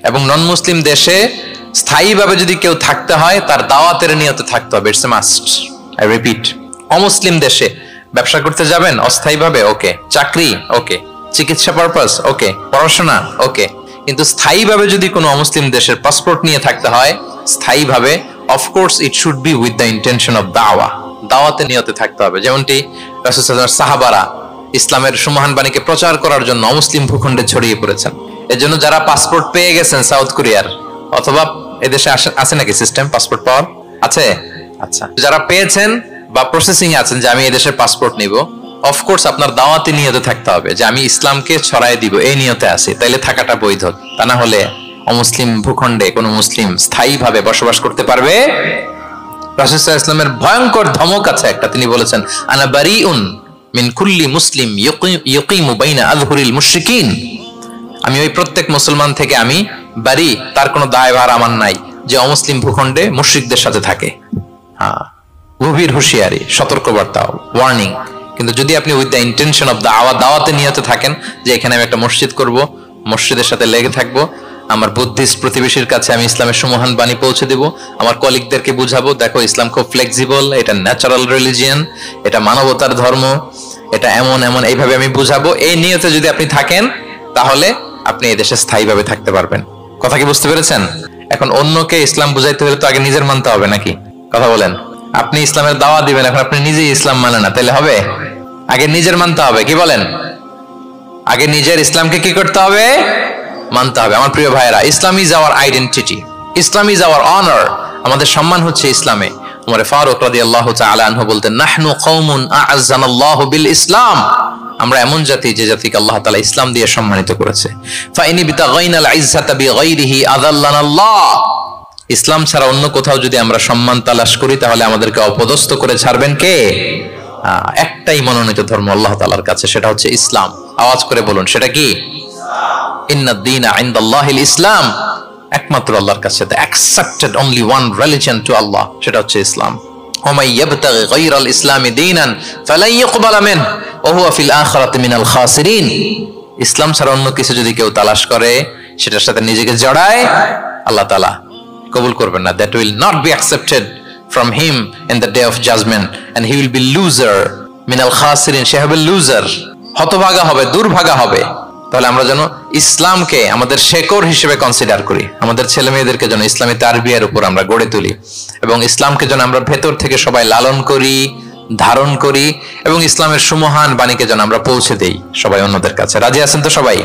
এবং নন মুসলিম দেশে স্থায়ীভাবে যদি কেউ থাকতে হয় তার দাওয়াতের নিয়তে থাকতে হবে, it's a must. I repeat, অমুসলিম দেশে ব্যবসা করতে যাবেন অস্থায়ীভাবে, ওকে। চাকরি, ওকে। চিকিৎসা পারপাস, ওকে। পড়াশোনা, ওকে। কিন্তু স্থায়ীভাবে যদি কোনো অমুসলিম দেশের পাসপোর্ট নিয়ে থাকতে হয় স্থায়ীভাবে, of course it should be with the intention of দাওয়া, দাওয়াতের নিয়তে থাকতে হবে। যেমনটি রাসূল সাল্লাল্লাহু আলাইহি ওয়াসাল্লামের সাহাবারা ইসলামের সুমহান বাণীকে প্রচার করার জন্য অমুসলিম ভূখণ্ডে ছড়িয়ে পড়েছেন। এজন্য যারা পাসপোর্ট পেয়ে গেছেন সাউথ কোরিয়ার, অথবা এদেশে আছে নাকি সিস্টেম পাসপোর্ট পাওয়ার? আছে? আচ্ছা, যারা পেয়েছেন বা প্রসেসিং এ আছেন যে আমি এদেশের পাসপোর্ট নিব, অফকোর্স আপনার দাওয়াতি নিয়তে থাকতে হবে যে আমি ইসলামকে ছড়াই দিব, এই নিয়তে আছি, তাইলে থাকাটা বৈধ। তা না হলে অমুসলিম ভূখণ্ডে কোনো মুসলিম স্থায়ীভাবে বসবাস করতে পারবে? রাসূল সাল্লাল্লাহু আলাইহি ওয়াসাল্লামের ভয়ঙ্কর ধমক আছে একটা, তিনি বলেছেন আনা বারিউন মিন কুল্লি মুসলিম ইয়ুকিমু বাইনা আযহুরিল মুশরিকিন, আমি ওই প্রত্যেক মুসলমান থেকে আমি বারি, তার কোনো দায়ভার আমার নাই যে অমুসলিম ভূখণ্ডে মুশরিকদের সাথে থাকে। হ্যাঁ, গভীর হুঁশিয়ারি, সতর্কবার্তা, ওয়ার্নিং। কিন্তু যদি আপনি উইথ দ্য ইন্টেনশন অফ দাওয়াতে নিয়তে থাকেন যে এখানে আমি একটা মসজিদ করব, মসজিদের সাথে লেগে থাকবো, আমার বুদ্ধিস্ট প্রতিবেশীর কাছে আমি ইসলামের সুমহান বাণী পৌঁছে দেব, আমার কলিগদেরকে বুঝাবো দেখো ইসলাম খুব ফ্লেক্সিবল, এটা ন্যাচারাল রিলিজিয়ান, এটা মানবতার ধর্ম, এটা এমন এমন, এইভাবে আমি বুঝাবো, এই নিয়তে যদি আপনি থাকেন তাহলে আপনি এই দেশে স্থায়ীভাবে থাকতে পারবেন। কথা কি বুঝতে পেরেছেন? এখন অন্যকে ইসলাম বুঝাইতে হলে তো আগে নিজের মানতে হবে নাকি? কথা বলেন। আপনি ইসলামের দাওয়া দিবেন, এখন আপনি নিজেই ইসলাম মানে না, তাহলে হবে? আগে নিজের মানতে হবে, কি বলেন? আগে নিজের ইসলামকে কি করতে হবে? মানতে হবে। আমার প্রিয় ভাইয়েরা, Islam is our identity, Islam is our honour, আমাদের সম্মান হচ্ছে ইসলামে। ওমর ফারুক রাদিয়াল্লাহু তাআলা আনহু বলতেন নাহনু কওমুন আ'আজ্জানাল্লাহু বিল ইসলাম, আমরা এমন জাতি যে জাতিকে আল্লাহ তাআলা ইসলাম দিয়ে সম্মানিত করেছে। ফাইনি বিতাগাইনাল ইজ্জাতা বিগাইরিহি আযাল্লানাল্লাহ, ইসলাম ছাড়া অন্য কোথাও যদি আমরা সম্মান তালাশ করি তাহলে আমাদেরকে অপদস্থ করে ছাড়বেন কে? একটাই মনোনীত ধর্ম আল্লাহ তাআলার কাছে, সেটা হচ্ছে ইসলাম। আওয়াজ করে বলুন, সেটা কি? ইন্নাদ দীনা ইনদাল্লাহিল ইসলাম, একমাত্র আল্লাহর কাছে the accepted only one religion to Allah, সেটা হচ্ছে ইসলাম। ওমাই ইয়াবতাগি গায়রাল ইসলামি দীনান ফালাই ইউকবালা মিনহু ওয়া হুয়া ফিল আখিরাতি মিনাল খাসিরিন, ইসলাম ছাড়া অন্য কিছু যদি কেউ তালাশ করে, সেটার সাথে নিজেকে জড়ায়, আল্লাহ তাআলা কবুল করবেন না। that will not be accepted from him in the day of judgment and he will be loser মিনাল খাসিরিন, সে হবে লুজার, হতভাগা হবে, দুর্ভাগা হবে। তাহলে আমরা যেন ইসলামকে আমাদের শেকড় হিসেবে কনসিডার করি, আমাদের ছেলে মেয়েদেরকে যেন ইসলামী তারবিয়ার উপর আমরা গড়ে তুলি, এবং ইসলামকে যেন আমরা ভেতর থেকে সবাই লালন করি, ধারণ করি, এবং ইসলামের সুমহান বাণীকে যেন আমরা পৌঁছে দেই সবাই অন্যদের কাছে। রাজি আছেন তো সবাই?